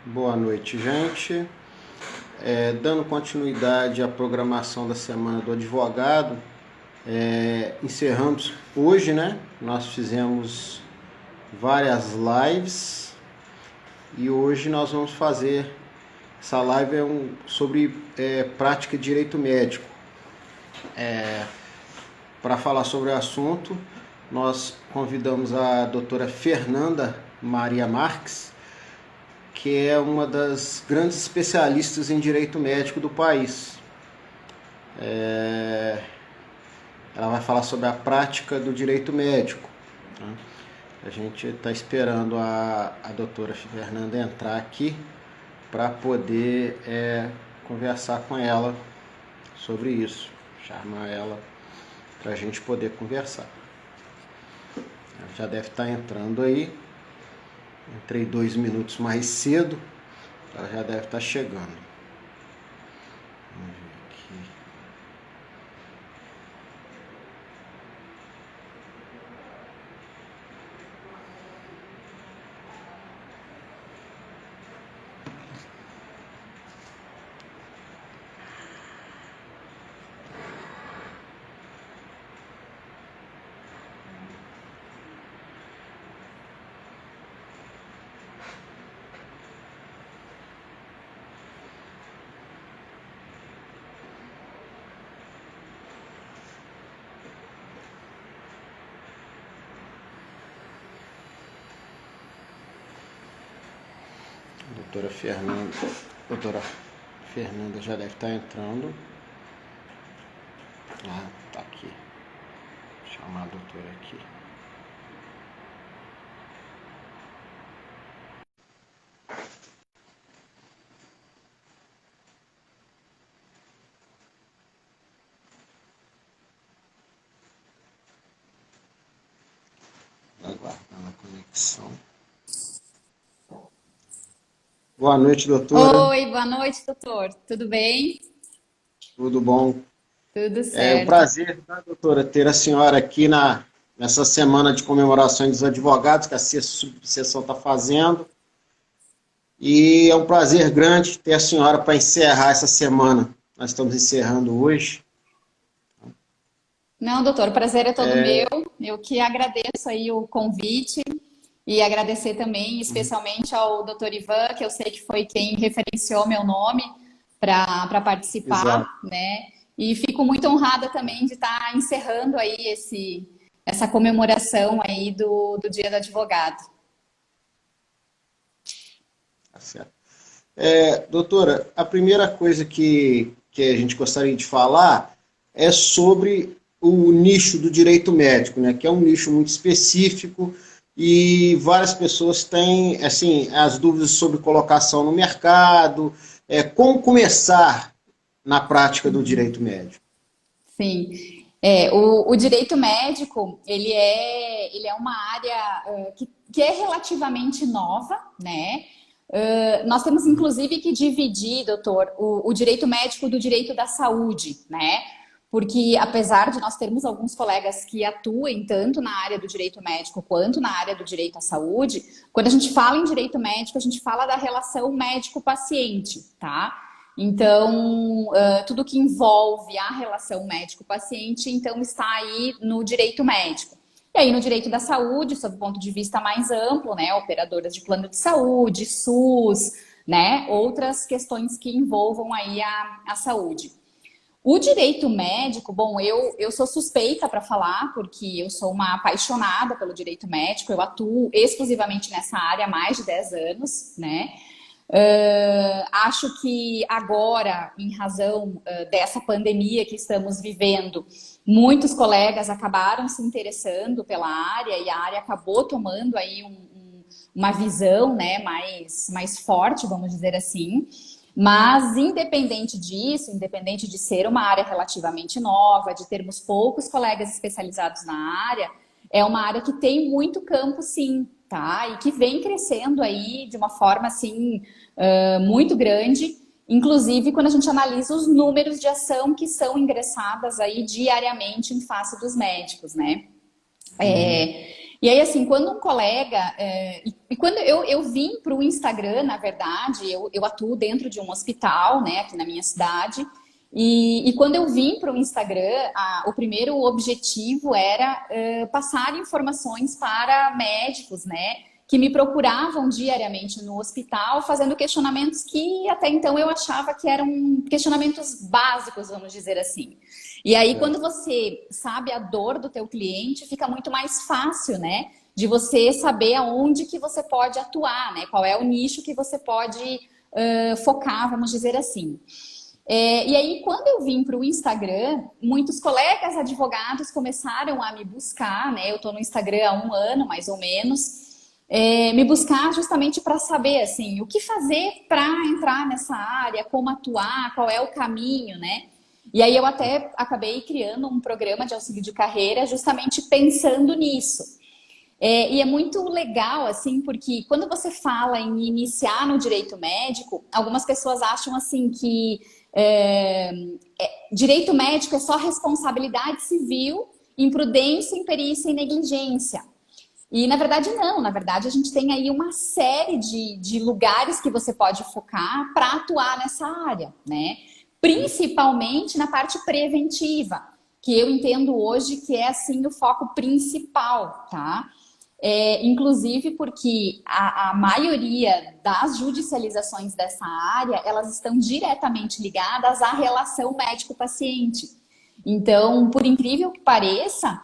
Boa noite, gente. Dando continuidade à programação da Semana do Advogado, encerramos hoje, né? Nós fizemos várias lives e hoje nós vamos fazer essa live sobre prática de direito médico. Para falar sobre o assunto, nós convidamos a doutora Fernanda Maria Marques, que é uma das grandes especialistas em direito médico do país. Ela vai falar sobre a prática do direito médico. A gente está esperando a doutora Fernanda entrar aqui para poder conversar com ela sobre isso, chamar ela para a gente poder conversar. Ela já deve estar entrando aí. Entrei 2 minutos mais cedo, ela já deve estar chegando. Vamos ver aqui. Doutora Fernanda já deve estar entrando. Tá aqui. Vou chamar a doutora aqui. Aguardando a conexão. Boa noite, doutora. Oi, boa noite, doutor. Tudo bem? Tudo bom? Tudo É um certo. prazer, tá, doutora, ter a senhora aqui nessa semana de comemorações dos advogados que a subseção está fazendo. E é um prazer grande ter a senhora para encerrar essa semana. Nós estamos encerrando hoje. Não, doutor, o prazer é todo meu. Eu que agradeço aí o convite e agradecer também, especialmente ao doutor Ivan, que eu sei que foi quem referenciou meu nome para participar, Exato. né? E fico muito honrada também de estar encerrando aí essa comemoração aí do Dia do Advogado. Tá certo. Doutora, a primeira coisa que a gente gostaria de falar é sobre o nicho do direito médico, né, que é um nicho muito específico e várias pessoas têm assim, as dúvidas sobre colocação no mercado, como começar na prática do direito médico. Sim. O direito médico, ele é uma área que é relativamente nova, né? Nós temos, inclusive, que dividir, doutor, o direito médico do direito da saúde, né? Porque, apesar de nós termos alguns colegas que atuem tanto na área do direito médico quanto na área do direito à saúde, quando a gente fala em direito médico, a gente fala da relação médico-paciente, tá? Então, tudo que envolve a relação médico-paciente, então, está aí no direito médico. E aí, no direito da saúde, sob o ponto de vista mais amplo, né, operadoras de plano de saúde, SUS, né, outras questões que envolvam aí a saúde. O direito médico, bom, eu sou suspeita para falar, porque eu sou uma apaixonada pelo direito médico, eu atuo exclusivamente nessa área há mais de 10 anos, né? Acho que agora, em razão dessa pandemia que estamos vivendo, muitos colegas acabaram se interessando pela área e a área acabou tomando aí uma visão, né, mais forte, vamos dizer assim. Mas, independente disso, independente de ser uma área relativamente nova, de termos poucos colegas especializados na área, é uma área que tem muito campo, sim, tá? E que vem crescendo aí de uma forma, assim, muito grande, inclusive quando a gente analisa os números de ação que são ingressadas aí diariamente em face dos médicos, né? E aí, assim, quando um colega. E quando eu vim para o Instagram, na verdade, eu atuo dentro de um hospital, né, aqui na minha cidade. E quando eu vim para o Instagram, o primeiro objetivo era passar informações para médicos, né, que me procuravam diariamente no hospital, fazendo questionamentos que até então eu achava que eram questionamentos básicos, vamos dizer assim. E aí, quando você sabe a dor do teu cliente, fica muito mais fácil, né? De você saber aonde que você pode atuar, né? Qual é o nicho que você pode focar, vamos dizer assim. E aí, quando eu vim para o Instagram, muitos colegas advogados começaram a me buscar, né? Eu estou no Instagram há um ano, mais ou menos, me buscar justamente para saber, assim, o que fazer para entrar nessa área, como atuar, qual é o caminho, né? E aí eu até acabei criando um programa de auxílio de carreira justamente pensando nisso. E é muito legal, assim, porque quando você fala em iniciar no direito médico, algumas pessoas acham, assim, que direito médico é só responsabilidade civil, imprudência, imperícia e negligência. E, na verdade, não. Na verdade, a gente tem aí uma série de lugares que você pode focar para atuar nessa área, né? Principalmente na parte preventiva, que eu entendo hoje que é, assim, o foco principal, tá? Inclusive porque a maioria das judicializações dessa área, elas estão diretamente ligadas à relação médico-paciente. Então, por incrível que pareça,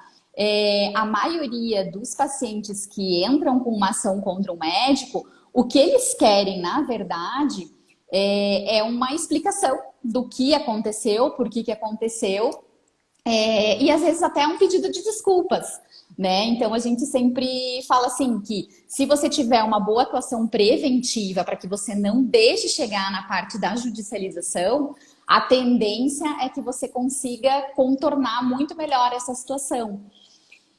a maioria dos pacientes que entram com uma ação contra um médico, o que eles querem, na verdade, é uma explicação do que aconteceu, por que aconteceu, e às vezes até um pedido de desculpas, né? Então a gente sempre fala assim que se você tiver uma boa atuação preventiva para que você não deixe chegar na parte da judicialização, a tendência é que você consiga contornar muito melhor essa situação.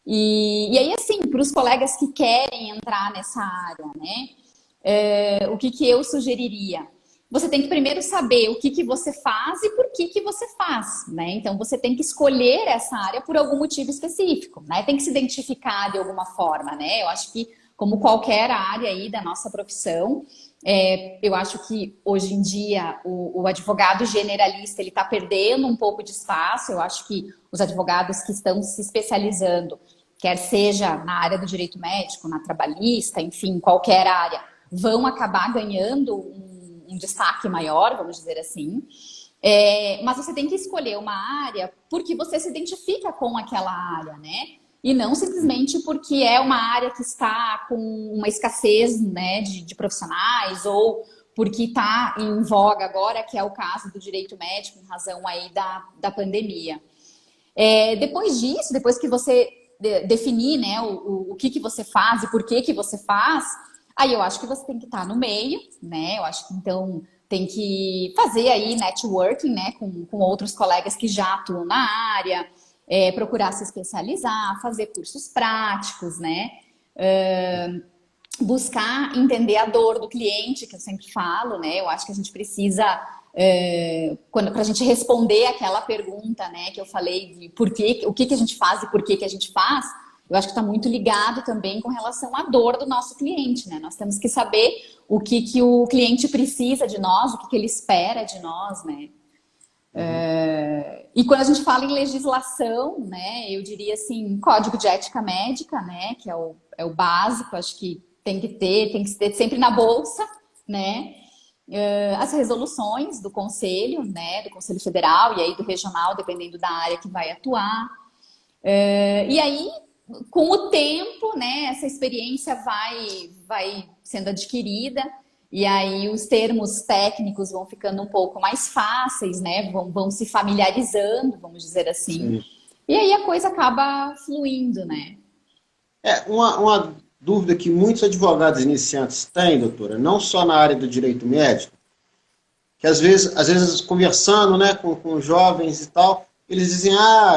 E aí, assim, para os colegas que querem entrar nessa área, né? O que eu sugeriria? Você tem que primeiro saber o que você faz e por que você faz, né? Então, você tem que escolher essa área por algum motivo específico, né? Tem que se identificar de alguma forma, né? Eu acho que, como qualquer área aí da nossa profissão, eu acho que hoje em dia o advogado generalista ele está perdendo um pouco de espaço. Eu acho que os advogados que estão se especializando, quer seja na área do direito médico, na trabalhista, enfim, qualquer área, vão acabar ganhando um destaque maior, vamos dizer assim. Mas você tem que escolher uma área porque você se identifica com aquela área, né? E não simplesmente porque é uma área que está com uma escassez, né, de profissionais ou porque está em voga agora, que é o caso do direito médico, em razão aí da pandemia. Depois disso, depois que você definir, né, o que você faz e por que você faz, aí eu acho que você tem que estar no meio, né? Eu acho que então tem que fazer aí networking, né, com outros colegas que já atuam na área, procurar se especializar, fazer cursos práticos, né? Buscar entender a dor do cliente, que eu sempre falo, né? Eu acho que a gente precisa, para a gente responder aquela pergunta, né, que eu falei de o que a gente faz e por que a gente faz, eu acho que está muito ligado também com relação à dor do nosso cliente, né? Nós temos que saber o que o cliente precisa de nós, o que ele espera de nós, né? E quando a gente fala em legislação, né, eu diria assim, código de ética médica, né, que é o básico, acho que tem que ter sempre na bolsa, né, as resoluções do conselho, né, do Conselho Federal e aí do regional, dependendo da área que vai atuar. E aí, com o tempo, né, essa experiência vai sendo adquirida. E aí os termos técnicos vão ficando um pouco mais fáceis, né? Vão se familiarizando, vamos dizer assim. Sim. E aí a coisa acaba fluindo, né? Uma dúvida que muitos advogados iniciantes têm, doutora, não só na área do direito médico, que às vezes conversando, né, com jovens e tal, eles dizem,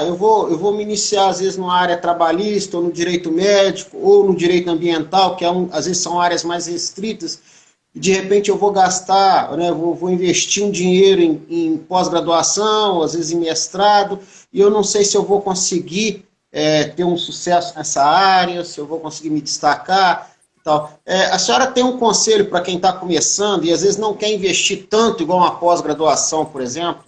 eu vou me iniciar às vezes numa área trabalhista, ou no direito médico, ou no direito ambiental, que às vezes são áreas mais restritas, de repente eu vou gastar, né, vou investir um dinheiro em pós-graduação, às vezes em mestrado, e eu não sei se eu vou conseguir ter um sucesso nessa área, se eu vou conseguir me destacar e tal. A senhora tem um conselho para quem está começando e às vezes não quer investir tanto, igual uma pós-graduação, por exemplo?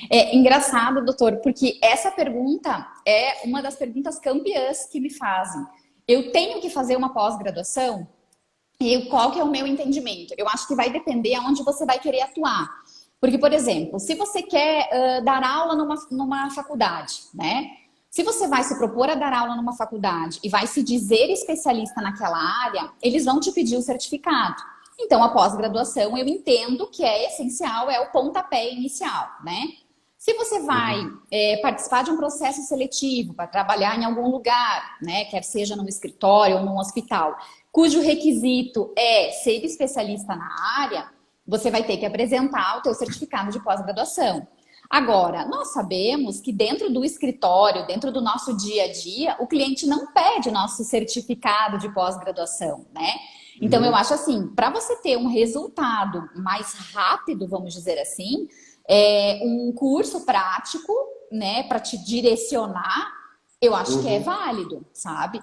É engraçado, doutor, porque essa pergunta é uma das perguntas campeãs que me fazem. Eu tenho que fazer uma pós-graduação? E qual que é o meu entendimento? Eu acho que vai depender aonde você vai querer atuar. Porque, por exemplo, se você quer dar aula numa faculdade, né? Se você vai se propor a dar aula numa faculdade e vai se dizer especialista naquela área, eles vão te pedir o certificado. Então, a pós-graduação, eu entendo que é essencial, é o pontapé inicial, né? Se você vai participar de um processo seletivo para trabalhar em algum lugar, né, quer seja num escritório ou num hospital, cujo requisito é ser especialista na área, você vai ter que apresentar o teu certificado de pós-graduação. Agora, nós sabemos que dentro do escritório, dentro do nosso dia a dia, o cliente não pede nosso certificado de pós-graduação, né? Então, eu acho assim, para você ter um resultado mais rápido, vamos dizer assim, um curso prático, né, para te direcionar, eu acho que é válido, sabe?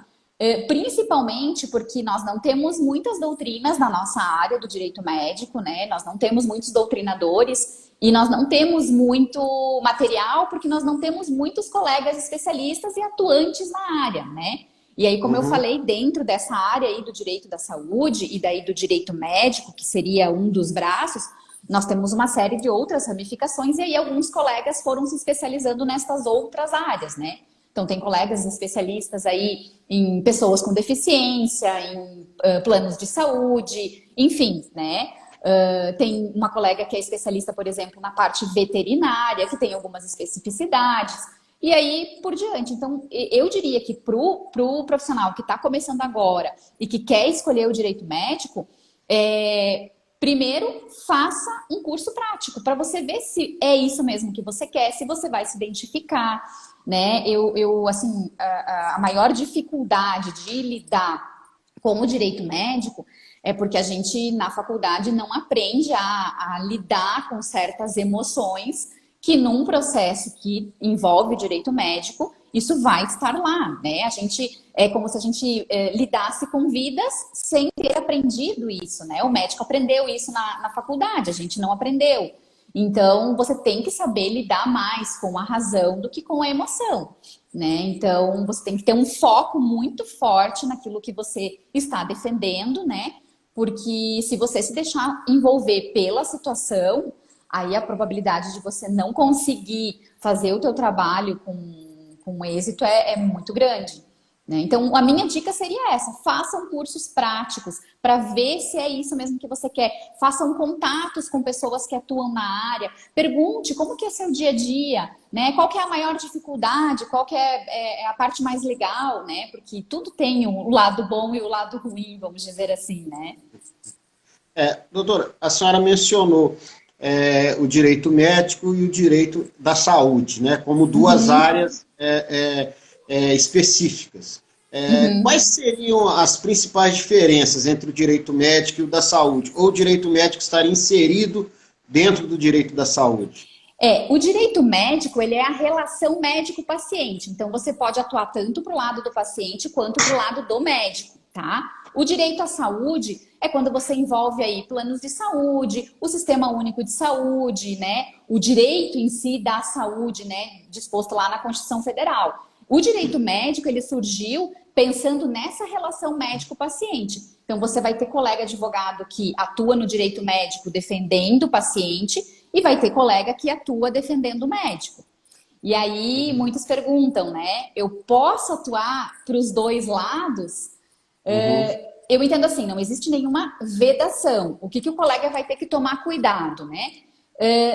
Principalmente porque nós não temos muitas doutrinas na nossa área do direito médico, né? Nós não temos muitos doutrinadores e nós não temos muito material porque nós não temos muitos colegas especialistas e atuantes na área, né? E aí, como eu falei, dentro dessa área aí do direito da saúde e daí do direito médico, que seria um dos braços, nós temos uma série de outras ramificações e aí alguns colegas foram se especializando nessas outras áreas, né? Então, tem colegas especialistas aí em pessoas com deficiência, em planos de saúde, enfim, né? Tem uma colega que é especialista, por exemplo, na parte veterinária, que tem algumas especificidades. E aí, por diante. Então, eu diria que pro profissional que está começando agora e que quer escolher o direito médico, primeiro, faça um curso prático para você ver se é isso mesmo que você quer, se você vai se identificar, né? Assim, a maior dificuldade de lidar com o direito médico é porque a gente, na faculdade, não aprende a lidar com certas emoções que num processo que envolve o direito médico, isso vai estar lá, né? A gente é como se a gente lidasse com vidas sem ter aprendido isso, né? O médico aprendeu isso na faculdade, a gente não aprendeu. Então, você tem que saber lidar mais com a razão do que com a emoção, né? Então, você tem que ter um foco muito forte naquilo que você está defendendo, né? Porque se você se deixar envolver pela situação, aí a probabilidade de você não conseguir fazer o teu trabalho com êxito é muito grande, né? Então, a minha dica seria essa: façam cursos práticos para ver se é isso mesmo que você quer. Façam contatos com pessoas que atuam na área. Pergunte como que é seu dia a dia, né? Qual que é a maior dificuldade, qual que é a parte mais legal, né? Porque tudo tem o lado bom e o lado ruim, vamos dizer assim, né? Doutora, a senhora mencionou o direito médico e o direito da saúde, né, como duas áreas específicas. Quais seriam as principais diferenças entre o direito médico e o da saúde? Ou o direito médico estaria inserido dentro do direito da saúde? O direito médico, ele é a relação médico-paciente. Então, você pode atuar tanto para o lado do paciente quanto para o lado do médico, tá? O direito à saúde é quando você envolve aí planos de saúde, o Sistema Único de Saúde, né? O direito em si da saúde, né? Disposto lá na Constituição Federal. O direito médico, ele surgiu pensando nessa relação médico-paciente. Então, você vai ter colega advogado que atua no direito médico defendendo o paciente e vai ter colega que atua defendendo o médico. E aí, muitos perguntam, né? Eu posso atuar para os dois lados? Eu entendo assim, não existe nenhuma vedação. O que o colega vai ter que tomar cuidado, né?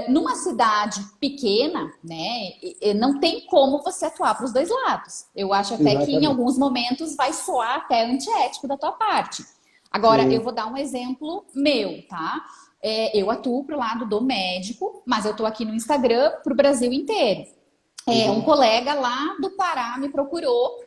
Numa cidade pequena, né, não tem como você atuar para os dois lados. Eu acho até que em alguns momentos vai soar até antiético da tua parte. Agora, eu vou dar um exemplo meu, tá? Eu atuo para o lado do médico, mas eu estou aqui no Instagram para o Brasil inteiro. Um colega lá do Pará me procurou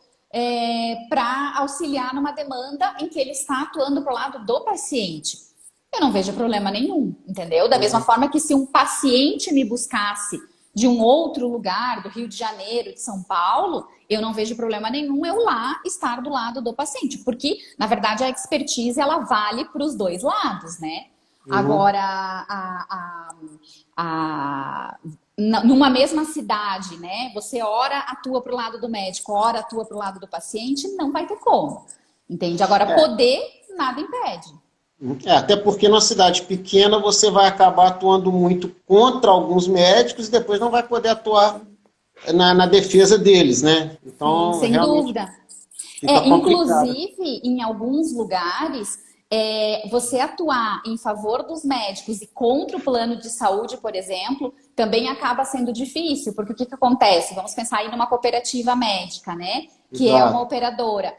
para auxiliar numa demanda em que ele está atuando para o lado do paciente. Eu não vejo problema nenhum, entendeu? Da mesma forma que se um paciente me buscasse de um outro lugar, do Rio de Janeiro, de São Paulo, eu não vejo problema nenhum eu lá estar do lado do paciente, porque, na verdade, a expertise, ela vale para os dois lados, né? Uhum. Agora, numa mesma cidade, né? Você ora atua para o lado do médico, ora atua para o lado do paciente, não vai ter como, entende? Agora, É, poder, nada impede. até porque numa cidade pequena você vai acabar atuando muito contra alguns médicos e depois não vai poder atuar na defesa deles, né? Sim, Então, sem realmente dúvida. fica complicado. Inclusive, em alguns lugares, você atuar em favor dos médicos e contra o plano de saúde, por exemplo, também acaba sendo difícil, porque o que que acontece? Vamos pensar aí numa cooperativa médica, né? Que é uma Exato. operadora.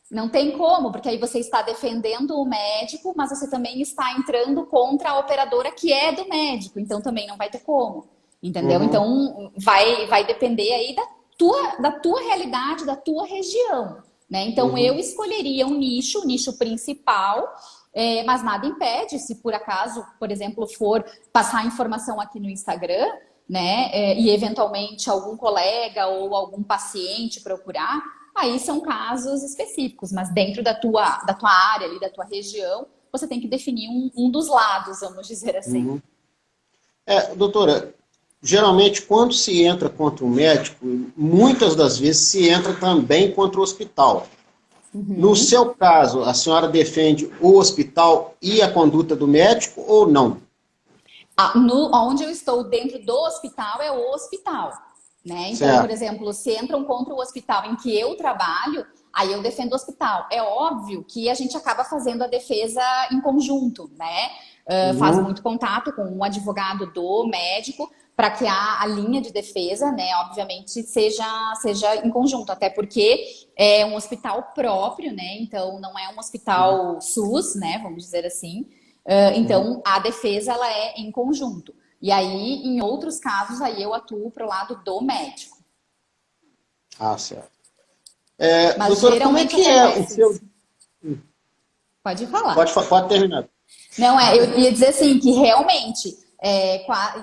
Não tem como, porque aí você está defendendo o médico, mas você também está entrando contra a operadora que é do médico, então também não vai ter como, entendeu? Uhum, Então vai depender aí da tua realidade, da tua região, né? Então eu uhum. escolheria um nicho, o nicho principal, mas nada impede, se por acaso, por exemplo, for passar informação aqui no Instagram, né? E eventualmente algum colega ou algum paciente procurar. Aí são casos específicos, mas dentro da tua área ali, da tua região, você tem que definir um dos lados, vamos dizer assim. Uhum. Doutora, geralmente quando se entra contra o médico, muitas das vezes se entra também contra o hospital. No Uhum. seu caso, a senhora defende o hospital e a conduta do médico ou não? Onde eu estou dentro do hospital é o hospital, né? Então, por Certo. exemplo, se entram contra o hospital em que eu trabalho, aí eu defendo o hospital. É óbvio que a gente acaba fazendo a defesa em conjunto, né? Faz Uhum, muito contato com um advogado do médico para que a linha de defesa, né, obviamente, seja em conjunto, até porque é um hospital próprio, né? Então não é um uhum, hospital SUS, né? Vamos dizer assim. uhum. Então, a defesa ela é em conjunto. E aí, em outros casos, aí eu atuo para o lado do médico. Ah, certo. Mas Doutora, como é geralmente que é o acontece seu... isso. Pode falar. Pode terminar. Não, eu ia dizer assim, que realmente,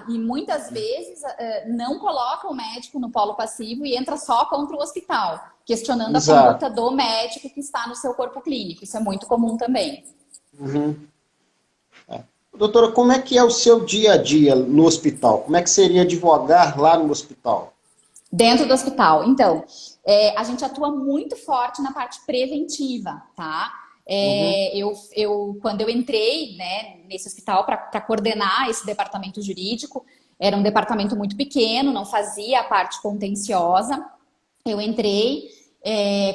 e muitas vezes não coloca o médico no polo passivo e entra só contra o hospital, questionando a Exato. conduta do médico que está no seu corpo clínico. Isso é muito comum também. Uhum. Doutora, como é que é o seu dia a dia no hospital? Como é que seria advogar lá no hospital? Dentro do hospital. Então, a gente atua muito forte na parte preventiva, tá? Uhum, Quando eu entrei, né, nesse hospital para coordenar esse departamento jurídico, era um departamento muito pequeno, não fazia a parte contenciosa. Eu entrei,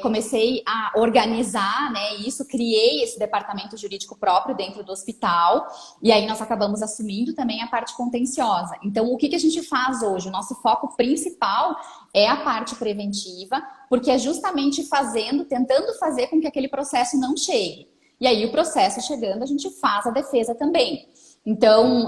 comecei a organizar, né, isso, criei esse departamento jurídico próprio dentro do hospital, e aí nós acabamos assumindo também a parte contenciosa. Então, o que que a gente faz hoje? O nosso foco principal é a parte preventiva, porque é justamente tentando fazer com que aquele processo não chegue. E aí, o processo chegando, a gente faz a defesa também. Então,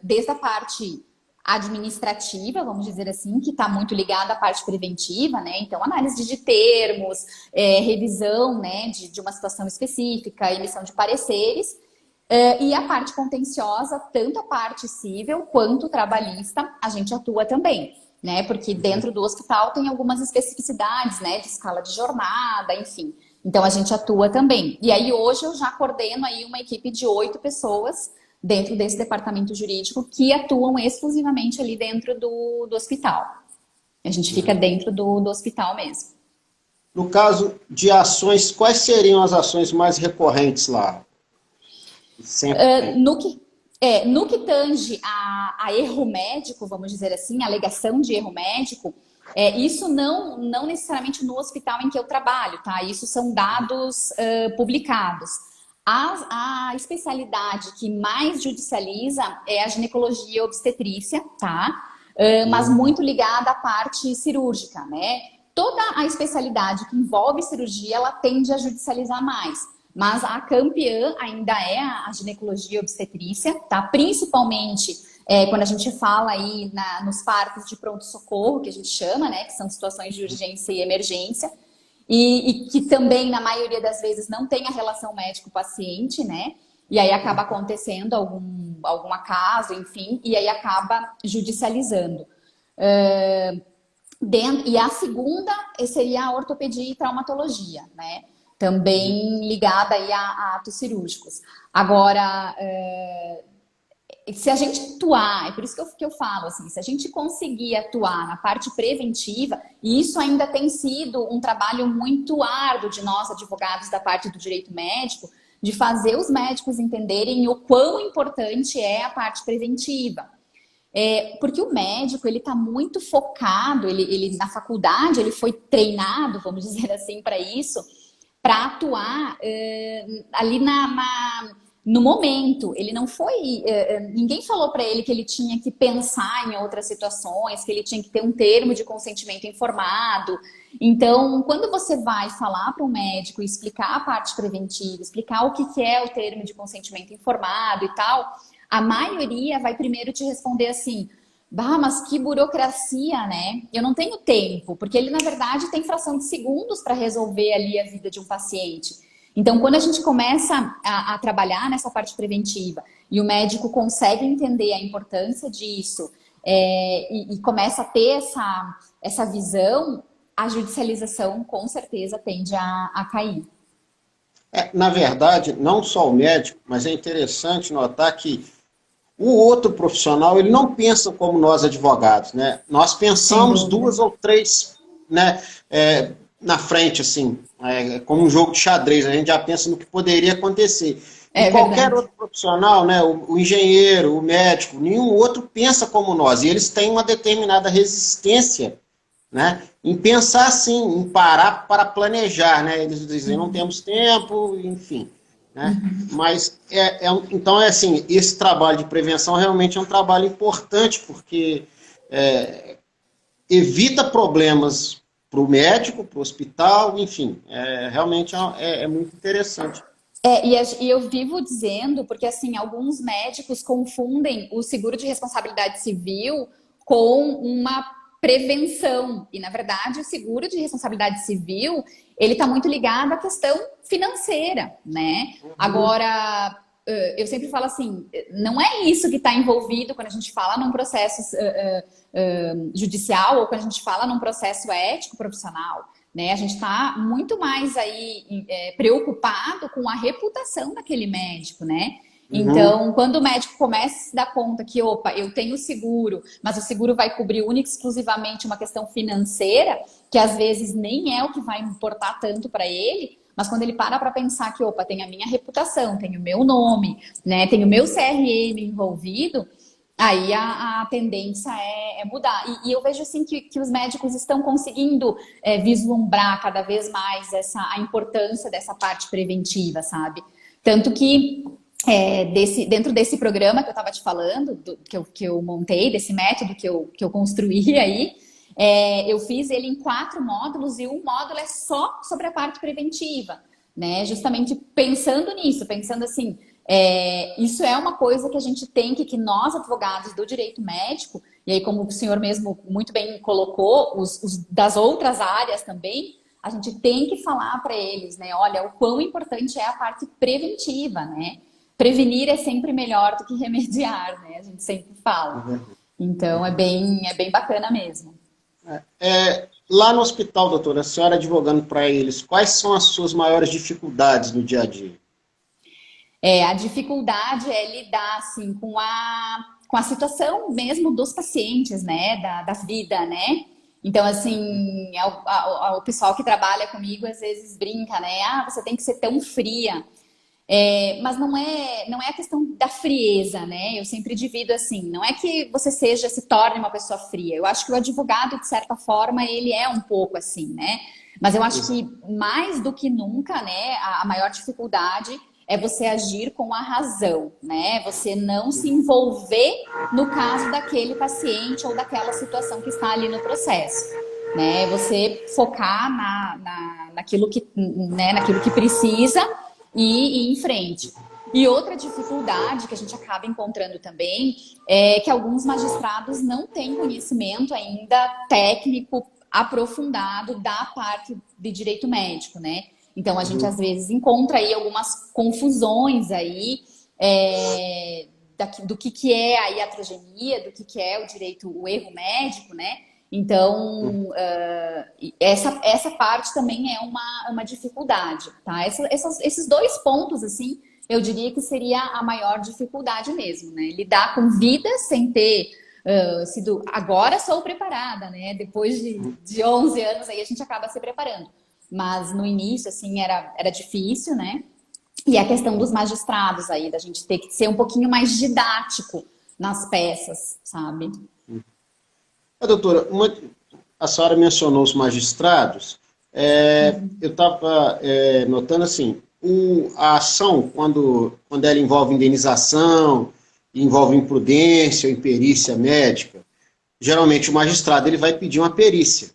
desde a parte administrativa, vamos dizer assim, que está muito ligada à parte preventiva, né? Então, análise de termos, revisão, né, de uma situação específica, emissão de pareceres, e a parte contenciosa, tanto a parte civil quanto trabalhista, a gente atua também, né? Porque uhum. dentro do hospital tem algumas especificidades, né, de escala de jornada, enfim. Então a gente atua também. E aí hoje eu já coordeno aí uma equipe de 8 pessoas dentro desse departamento jurídico que atuam exclusivamente ali dentro do hospital. A gente fica dentro do hospital mesmo. No caso de ações, quais seriam as ações mais recorrentes lá? Sempre tem. No que tange a erro médico, vamos dizer assim, a alegação de erro médico, isso não necessariamente no hospital em que eu trabalho, tá? Isso são dados publicados. A especialidade que mais judicializa é a ginecologia e obstetrícia, tá? Mas Uhum. muito ligada à parte cirúrgica, né? Toda a especialidade que envolve cirurgia, ela tende a judicializar mais. Mas a campeã ainda é a ginecologia e obstetrícia, tá? Principalmente quando a gente fala aí nos partos de pronto-socorro, que a gente chama, né? Que são situações de urgência e emergência. E que também, na maioria das vezes, não tem a relação médico-paciente, né? E aí acaba acontecendo algum acaso, enfim, e aí acaba judicializando. E a segunda seria a ortopedia e traumatologia, né? Também ligada aí a atos cirúrgicos. Agora, se a gente atuar, é por isso que eu falo, assim, se a gente conseguir atuar na parte preventiva, e isso ainda tem sido um trabalho muito árduo de nós, advogados da parte do direito médico, de fazer os médicos entenderem o quão importante é a parte preventiva. Porque o médico, ele está muito focado, ele na faculdade, ele foi treinado, vamos dizer assim, para isso, para atuar ali no momento. Ele não foi. Ninguém falou para ele que ele tinha que pensar em outras situações, que ele tinha que ter um termo de consentimento informado. Então, quando você vai falar para um médico e explicar a parte preventiva, explicar o que é o termo de consentimento informado e tal, a maioria vai primeiro te responder assim: bah, mas que burocracia, né? Eu não tenho tempo, porque ele, na verdade, tem fração de segundos para resolver ali a vida de um paciente. Então, quando a gente começa a trabalhar nessa parte preventiva e o médico consegue entender a importância disso e começa a ter essa visão, a judicialização com certeza tende a cair. Na verdade, não só o médico, mas é interessante notar que o outro profissional, ele não pensa como nós advogados, né? Nós pensamos duas ou três, né, na frente, assim, como um jogo de xadrez, a gente já pensa no que poderia acontecer. E qualquer outro profissional, né, o engenheiro, o médico, nenhum outro pensa como nós. E eles têm uma determinada resistência, né, em pensar assim, em parar para planejar, né? Eles dizem, não temos tempo, enfim. Né? Mas, então, assim, esse trabalho de prevenção realmente é um trabalho importante, porque evita problemas para o médico, para o hospital, enfim, realmente é muito interessante. E eu vivo dizendo, porque assim, alguns médicos confundem o seguro de responsabilidade civil com uma prevenção. E, na verdade, o seguro de responsabilidade civil, ele está muito ligado à questão financeira, né? Agora, eu sempre falo assim, não é isso que está envolvido quando a gente fala num processo judicial ou quando a gente fala num processo ético profissional. Né? A gente está muito mais aí preocupado com a reputação daquele médico, né? Então, quando o médico começa a se dar conta que, opa, eu tenho seguro, mas o seguro vai cobrir única e exclusivamente uma questão financeira, que às vezes nem é o que vai importar tanto para ele, mas quando ele para pensar que, opa, tem a minha reputação, tem o meu nome, né? Tem o meu CRM envolvido, aí a tendência é mudar. E eu vejo assim que os médicos estão conseguindo vislumbrar cada vez mais a importância dessa parte preventiva, sabe? Tanto que dentro desse programa que eu estava te falando, que eu montei, desse método que eu construí aí, eu fiz ele em 4 módulos e um módulo é só sobre a parte preventiva, né? Justamente pensando nisso, pensando assim, isso é uma coisa que a gente tem que nós, advogados do direito médico, e aí como o senhor mesmo muito bem colocou, os das outras áreas também, a gente tem que falar para eles, né? Olha, o quão importante é a parte preventiva, né? Prevenir é sempre melhor do que remediar, né? A gente sempre fala. Então é bem bacana mesmo. Lá no hospital, doutora, a senhora advogando para eles, quais são as suas maiores dificuldades no dia a dia? A dificuldade é lidar assim com a situação mesmo dos pacientes, né, da vida, né? Então, assim, o pessoal que trabalha comigo às vezes brinca, né? Ah, você tem que ser tão fria. Mas não é a questão da frieza, né? Eu sempre divido assim, não é que você se torne uma pessoa fria. Eu acho que o advogado, de certa forma, ele é um pouco assim, né? Mas eu acho que mais do que nunca, né, a maior dificuldade é você agir com a razão, né? Você não se envolver no caso daquele paciente ou daquela situação que está ali no processo, né? Você focar naquilo que precisa e ir em frente. E outra dificuldade que a gente acaba encontrando também é que alguns magistrados não têm conhecimento ainda técnico aprofundado da parte de direito médico, né? Então a gente às vezes encontra aí algumas confusões aí do que é a iatrogenia, do que é o direito, o erro médico, né? Então, essa parte também é uma dificuldade, tá? Esses dois pontos, assim, eu diria que seria a maior dificuldade mesmo, né? Lidar com vidas sem ter sido... Agora sou preparada, né? Depois de 11 anos, aí a gente acaba se preparando. Mas no início, assim, era difícil, né? E a questão dos magistrados aí, da gente ter que ser um pouquinho mais didático nas peças, sabe? Doutora, a senhora mencionou os magistrados. Eu estava notando assim, a ação, quando ela envolve indenização, envolve imprudência ou imperícia médica, geralmente o magistrado ele vai pedir uma perícia,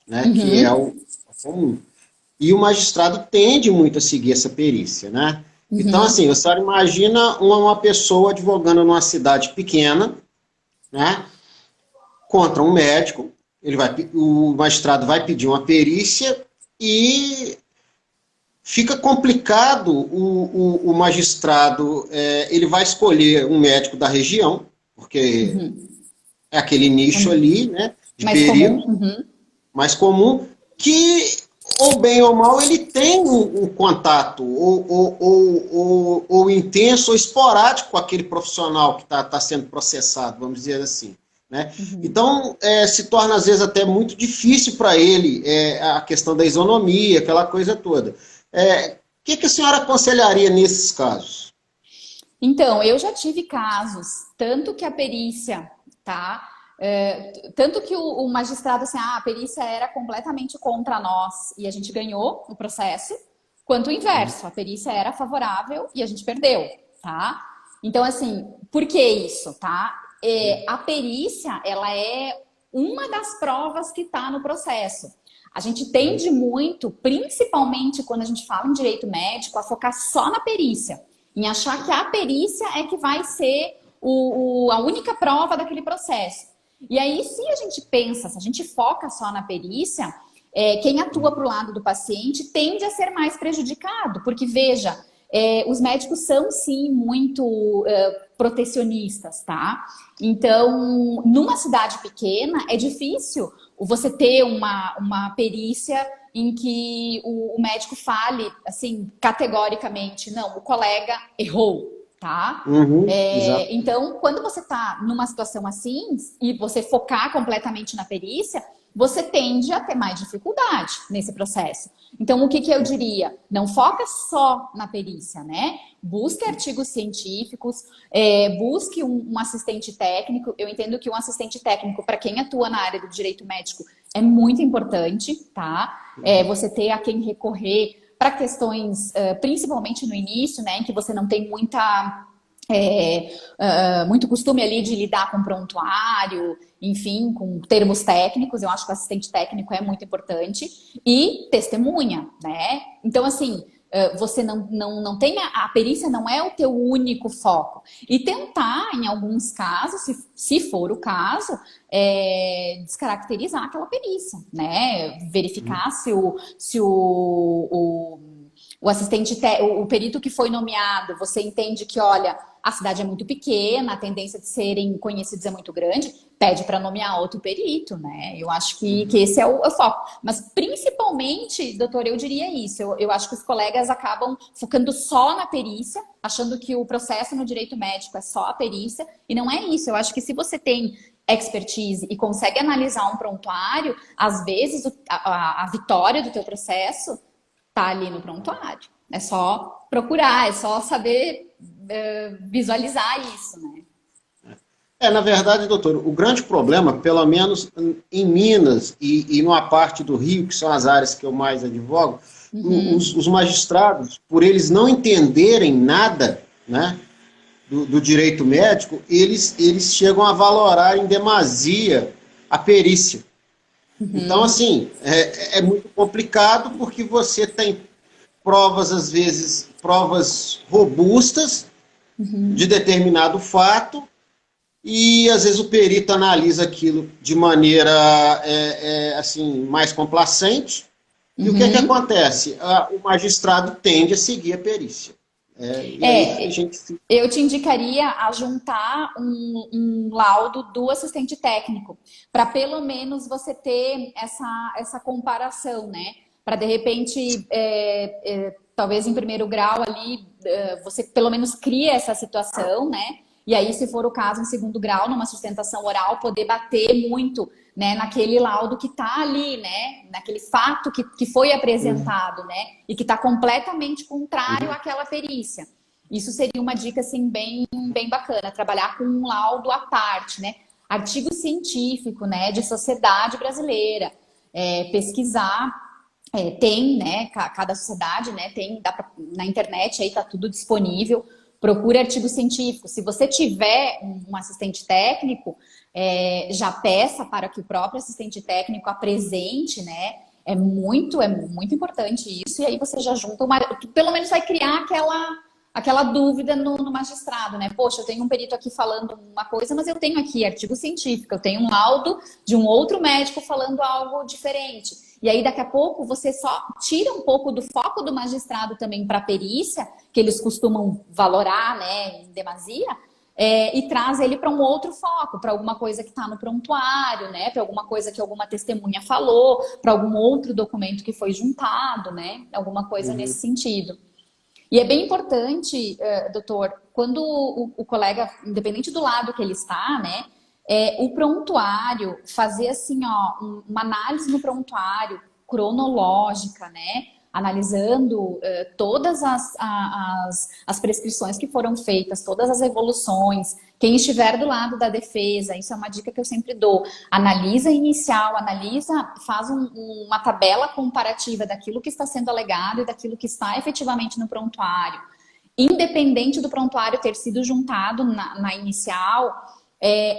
né, que é o comum. E o magistrado tende muito a seguir essa perícia, né? Então, assim, você imagina uma pessoa advogando numa cidade pequena, né, contra um médico, o magistrado vai pedir uma perícia e fica complicado o magistrado, ele vai escolher um médico da região, porque é aquele nicho ali, né, de mais perigo, comum. mais comum, que, ou bem ou mal, ele tem um contato, ou intenso ou esporádico com aquele profissional que está sendo processado, vamos dizer assim. Né? Então, se torna às vezes até muito difícil para ele a questão da isonomia, aquela coisa toda. O que a senhora aconselharia nesses casos? Então, eu já tive casos, tanto que a perícia, tá? Tanto que o magistrado, assim, a perícia era completamente contra nós e a gente ganhou o processo, quanto o inverso, a perícia era favorável e a gente perdeu, tá? Então, assim, por que isso, tá? A perícia, ela é uma das provas que está no processo. A gente tende muito, principalmente quando a gente fala em direito médico, a focar só na perícia, em achar que a perícia é que vai ser a única prova daquele processo. E aí, se a gente pensa, se a gente foca só na perícia, quem atua para o lado do paciente tende a ser mais prejudicado, porque veja, os médicos são sim muito protecionistas, tá? Então, numa cidade pequena, é difícil você ter uma perícia em que o médico fale, assim, categoricamente, não, o colega errou, tá? Então, quando você tá numa situação assim, e você focar completamente na perícia, você tende a ter mais dificuldade nesse processo. Então, o que eu diria? Não foca só na perícia, né? Busque artigos científicos, busque um assistente técnico. Eu entendo que um assistente técnico, para quem atua na área do direito médico, é muito importante, tá? Você ter a quem recorrer para questões, principalmente no início, né? Em que você não tem muito costume ali de lidar com prontuário, enfim, com termos técnicos. Eu acho que o assistente técnico é muito importante. E testemunha, né? Então, assim, você não tem... A perícia não é o teu único foco. E tentar, em alguns casos, se for o caso, descaracterizar aquela perícia, né? Verificar se o assistente, o perito que foi nomeado, você entende que, olha, a cidade é muito pequena, a tendência de serem conhecidos é muito grande, pede para nomear outro perito, né? Eu acho que esse é o foco. Mas, principalmente, doutor, eu diria isso. Eu acho que os colegas acabam focando só na perícia, achando que o processo no direito médico é só a perícia, e não é isso. Eu acho que se você tem expertise e consegue analisar um prontuário, às vezes a vitória do teu processo tá ali no prontuário. É só procurar, é só saber visualizar isso, né? Na verdade, doutor, o grande problema, pelo menos em Minas e numa parte do Rio, que são as áreas que eu mais advogo, os magistrados, por eles não entenderem nada, né, do direito médico, eles chegam a valorar em demasia a perícia. Então, assim, é muito complicado porque você tem provas, às vezes, provas robustas de determinado fato e, às vezes, o perito analisa aquilo de maneira, assim, mais complacente. E o que acontece? O magistrado tende a seguir a perícia. E aí a gente fica. Eu te indicaria a juntar um laudo do assistente técnico, para pelo menos você ter essa comparação, né? Para de repente, talvez em primeiro grau ali, você pelo menos cria essa situação, né? E aí, se for o caso, em segundo grau, numa sustentação oral, poder bater muito, né, naquele laudo que está ali, né? Naquele fato que foi apresentado, né? E que está completamente contrário àquela perícia. Isso seria uma dica, assim, bem bacana, trabalhar com um laudo à parte, né? Artigo científico, né, de sociedade brasileira, pesquisar, tem, né, cada sociedade, né, tem, na internet aí tá tudo disponível, procure artigo científico. Se você tiver um assistente técnico, já peça para que o próprio assistente técnico apresente, né, é muito importante isso, e aí você já junta pelo menos vai criar aquela dúvida no magistrado, né? Poxa, eu tenho um perito aqui falando uma coisa, mas eu tenho aqui artigo científico, eu tenho um laudo de um outro médico falando algo diferente. E aí, daqui a pouco, você só tira um pouco do foco do magistrado também para a perícia, que eles costumam valorar, né, em demasia, e traz ele para um outro foco, para alguma coisa que está no prontuário, né, para alguma coisa que alguma testemunha falou, para algum outro documento que foi juntado, né, alguma coisa nesse sentido. E é bem importante, doutor, quando o colega, independente do lado que ele está, né, o prontuário, fazer assim, ó, uma análise no prontuário cronológica, né, analisando todas as prescrições que foram feitas, todas as evoluções. Quem estiver do lado da defesa, isso é uma dica que eu sempre dou, analisa inicial, faz uma tabela comparativa daquilo que está sendo alegado e daquilo que está efetivamente no prontuário. Independente do prontuário ter sido juntado na inicial,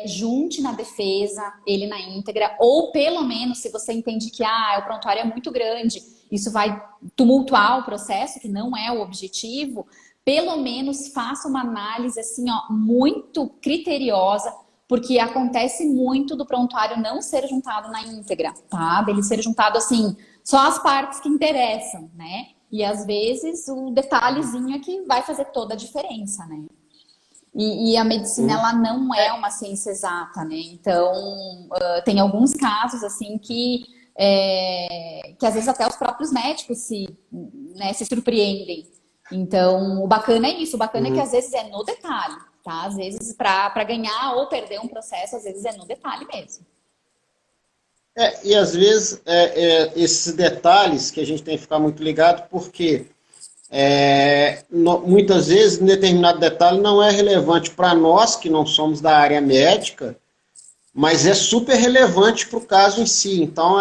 junte na defesa, ele na íntegra, ou pelo menos, se você entende que o prontuário é muito grande, isso vai tumultuar o processo, que não é o objetivo, pelo menos faça uma análise assim, ó, muito criteriosa, porque acontece muito do prontuário não ser juntado na íntegra, tá? Dele ser juntado assim, só as partes que interessam, né? E às vezes o detalhezinho é que vai fazer toda a diferença, né? E a medicina, ela não é uma ciência exata, né? Então, tem alguns casos, assim, que às vezes até os próprios médicos se surpreendem. Então, o bacana é isso. O bacana é que às vezes é no detalhe, tá? Às vezes, para ganhar ou perder um processo, às vezes é no detalhe mesmo. E às vezes, esses detalhes que a gente tem que ficar muito ligado, porque... muitas vezes, um determinado detalhe não é relevante para nós, que não somos da área médica, mas é super relevante para o caso em si. Então,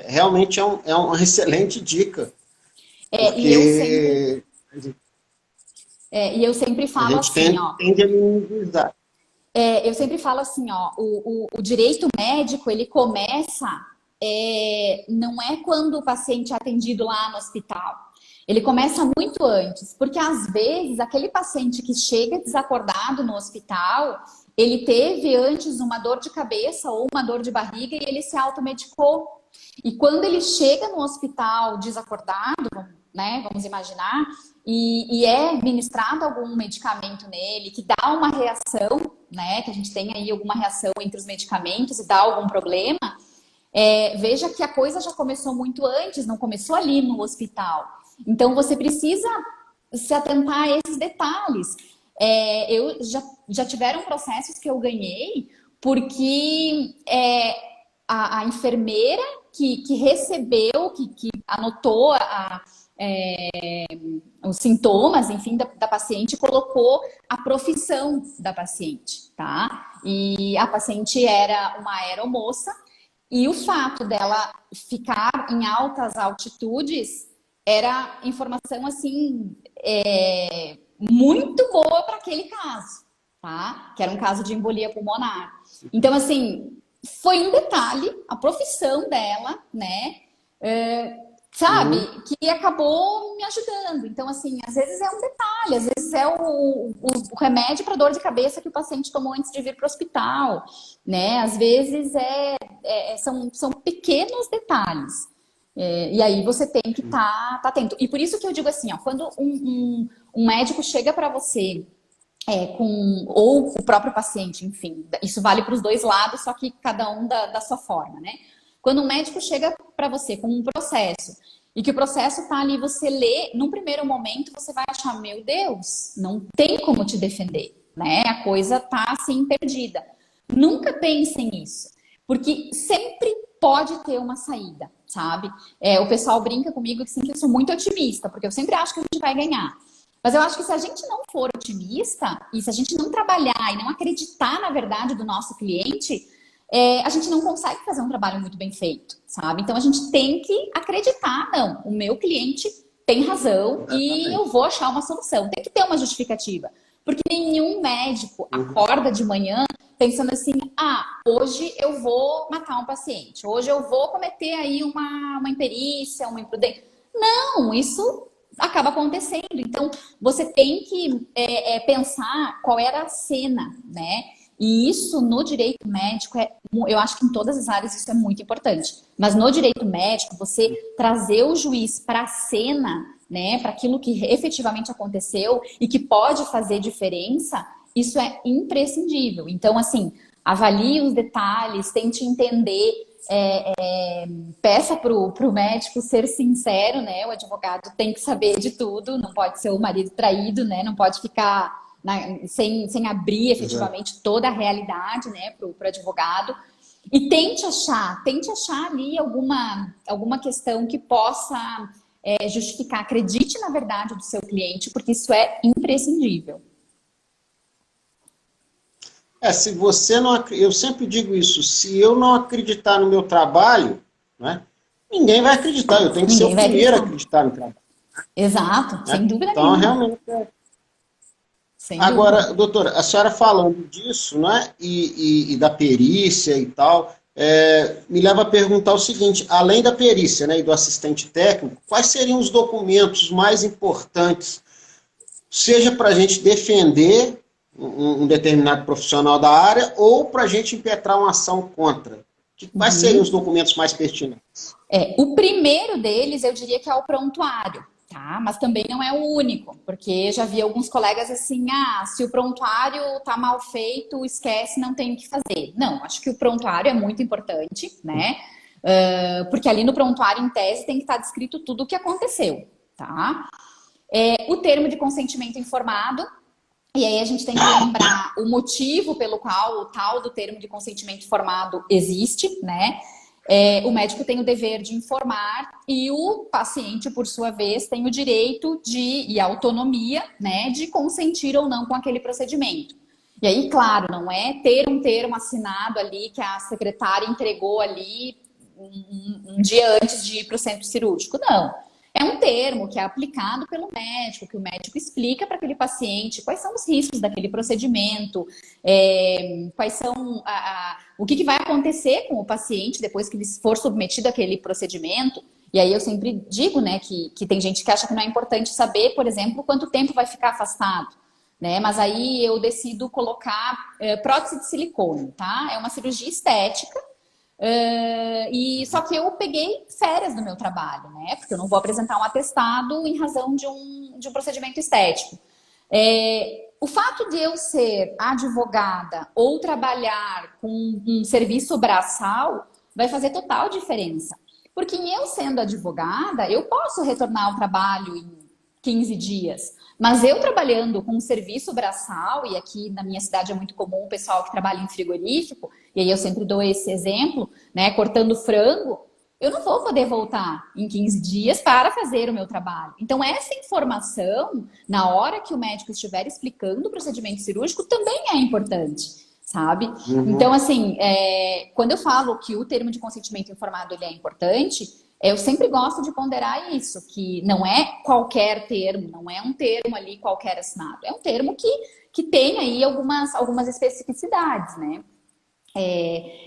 realmente é uma excelente dica. Porque e eu sempre falo assim, ó... tende a minimizar. Eu sempre falo assim, ó, o direito médico, ele começa, não é quando o paciente é atendido lá no hospital. Ele começa muito antes, porque às vezes aquele paciente que chega desacordado no hospital, ele teve antes uma dor de cabeça ou uma dor de barriga e ele se automedicou. E quando ele chega no hospital desacordado, né, vamos imaginar, e é ministrado algum medicamento nele que dá uma reação, né, que a gente tem aí alguma reação entre os medicamentos e dá algum problema, veja que a coisa já começou muito antes, não começou ali no hospital. Então, você precisa se atentar a esses detalhes. Eu já tiveram processos que eu ganhei porque a enfermeira que recebeu, que anotou os sintomas, enfim, da paciente, colocou a profissão da paciente, tá? E a paciente era uma aeromoça e o fato dela ficar em altas altitudes era informação, assim, muito boa para aquele caso, tá? Que era um caso de embolia pulmonar. Então, assim, foi um detalhe, a profissão dela, né? Sabe? Que acabou me ajudando. Então, assim, às vezes é um detalhe, às vezes é o remédio para dor de cabeça que o paciente tomou antes de vir para o hospital, né? Às vezes são pequenos detalhes. E aí você tem que estar tá atento. E por isso que eu digo assim, ó, quando um médico chega para você ou o próprio paciente, enfim, isso vale para os dois lados, só que cada um da sua forma, né? Quando um médico chega para você com um processo e que o processo tá ali, você lê, num primeiro momento você vai achar, meu Deus, não tem como te defender, né? A coisa tá assim perdida. Nunca pense nisso, porque sempre pode ter uma saída, sabe? O pessoal brinca comigo que, assim, que eu sou muito otimista, porque eu sempre acho que a gente vai ganhar. Mas eu acho que se a gente não for otimista e se a gente não trabalhar e não acreditar na verdade do nosso cliente, a gente não consegue fazer um trabalho muito bem feito, sabe? Então a gente tem que acreditar, não, o meu cliente tem razão e eu vou achar uma solução. Tem que ter uma justificativa. Porque nenhum médico acorda de manhã pensando assim, hoje eu vou matar um paciente, hoje eu vou cometer aí uma imperícia, uma imprudência. Não, isso acaba acontecendo. Então, você tem que pensar qual era a cena, né? E isso no direito médico, eu acho que em todas as áreas isso é muito importante. Mas no direito médico, você trazer o juiz para a cena, né, para aquilo que efetivamente aconteceu e que pode fazer diferença, isso é imprescindível. Então, assim, avalie os detalhes, tente entender, peça para o médico ser sincero, né? O advogado tem que saber de tudo, não pode ser o marido traído, né? Não pode ficar sem abrir efetivamente toda a realidade, né, para o advogado. E tente achar ali alguma questão que possa justificar. Acredite na verdade do seu cliente, porque isso é imprescindível. Se você não... Eu sempre digo isso, se eu não acreditar no meu trabalho, né, ninguém vai acreditar, eu tenho que ser o primeiro a acreditar no trabalho. Exato, né? Sem dúvida então, nenhuma. Realmente... Agora, doutora, a senhora falando disso, né, e da perícia e tal, me leva a perguntar o seguinte, além da perícia, né, e do assistente técnico, quais seriam os documentos mais importantes, seja para a gente defender um determinado profissional da área ou para a gente impetrar uma ação contra? Quais seriam os documentos mais pertinentes? O primeiro deles, eu diria que é o prontuário. Tá? Mas também não é o único, porque já vi alguns colegas assim, se o prontuário tá mal feito, esquece, não tem o que fazer. Não, acho que o prontuário é muito importante, né? Porque ali no prontuário, em tese, tem que estar descrito tudo o que aconteceu, tá? O termo de consentimento informado, e aí a gente tem que lembrar o motivo pelo qual o tal do termo de consentimento informado existe, né? O médico tem o dever de informar e o paciente, por sua vez, tem o direito e a autonomia, né, de consentir ou não com aquele procedimento. E aí, claro, não é ter um termo assinado ali que a secretária entregou ali um dia antes de ir para o centro cirúrgico, não. É um termo que é aplicado pelo médico, que o médico explica para aquele paciente quais são os riscos daquele procedimento, quais são o que vai acontecer com o paciente depois que ele for submetido àquele procedimento. E aí eu sempre digo, né, que tem gente que acha que não é importante saber, por exemplo, quanto tempo vai ficar afastado, né? Mas aí eu decido colocar prótese de silicone, tá? É uma cirurgia estética. E só que eu peguei férias do meu trabalho, né? Porque eu não vou apresentar um atestado em razão de um procedimento estético. O fato de eu ser advogada ou trabalhar com um serviço braçal vai fazer total diferença. Porque eu sendo advogada, eu posso retornar ao trabalho em 15 dias. Mas eu trabalhando com um serviço braçal, e aqui na minha cidade é muito comum o pessoal que trabalha em frigorífico, e aí eu sempre dou esse exemplo, né, cortando frango, eu não vou poder voltar em 15 dias para fazer o meu trabalho. Então, essa informação, na hora que o médico estiver explicando o procedimento cirúrgico, também é importante, sabe? Então, assim, quando eu falo que o termo de consentimento informado ele é importante, eu sempre gosto de ponderar isso, que não é qualquer termo, não é um termo ali qualquer assinado, é um termo que tem aí algumas especificidades, né?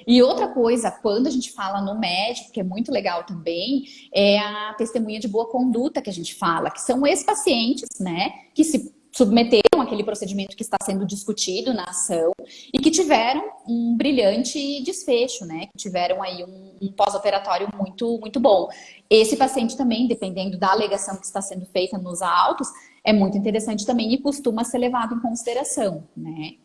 E outra coisa, quando a gente fala no médico, que é muito legal também, é a testemunha de boa conduta que a gente fala, que são ex-pacientes, né, que se submeteram aquele procedimento que está sendo discutido na ação e que tiveram um brilhante desfecho, né? Que tiveram aí um pós-operatório muito, muito bom. Esse paciente também, dependendo da alegação que está sendo feita nos autos, é muito interessante também e costuma ser levado em consideração, né?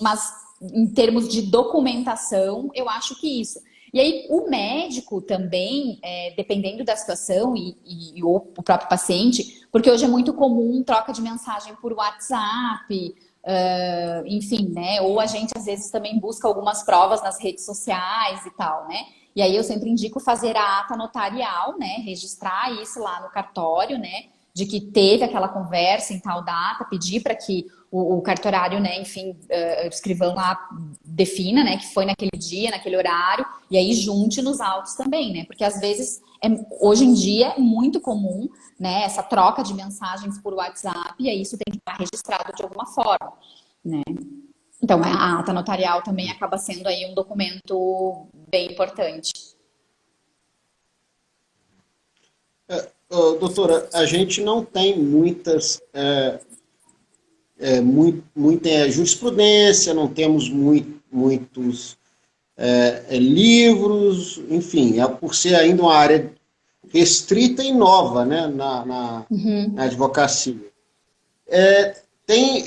Mas em termos de documentação, eu acho que isso. E aí, o médico também, dependendo da situação e o próprio paciente, porque hoje é muito comum troca de mensagem por WhatsApp, enfim, né? Ou a gente às vezes também busca algumas provas nas redes sociais e tal, né? E aí eu sempre indico fazer a ata notarial, né? Registrar isso lá no cartório, né? De que teve aquela conversa em tal data, pedir para que o cartorário, né, enfim, o escrivão lá defina, né, que foi naquele dia, naquele horário, e aí junte nos autos também, né, porque às vezes, hoje em dia, é muito comum, né, essa troca de mensagens por WhatsApp, e aí isso tem que estar registrado de alguma forma, né. Então, a ata notarial também acaba sendo aí um documento bem importante. Doutora, a gente não tem muita jurisprudência, não temos muitos livros, enfim, por ser ainda uma área restrita e nova, né, na advocacia. Tem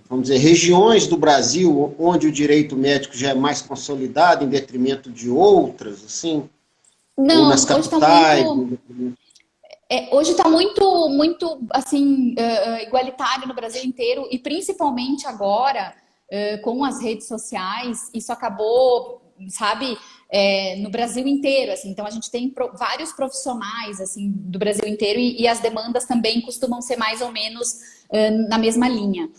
vamos dizer, regiões do Brasil onde o direito médico já é mais consolidado em detrimento de outras, assim? Ou Não, nas capitais? hoje está muito, muito assim, igualitário no Brasil inteiro e principalmente agora com as redes sociais, isso acabou, sabe, no Brasil inteiro, assim. Então a gente tem vários profissionais assim do Brasil inteiro e as demandas também costumam ser mais ou menos na mesma linha.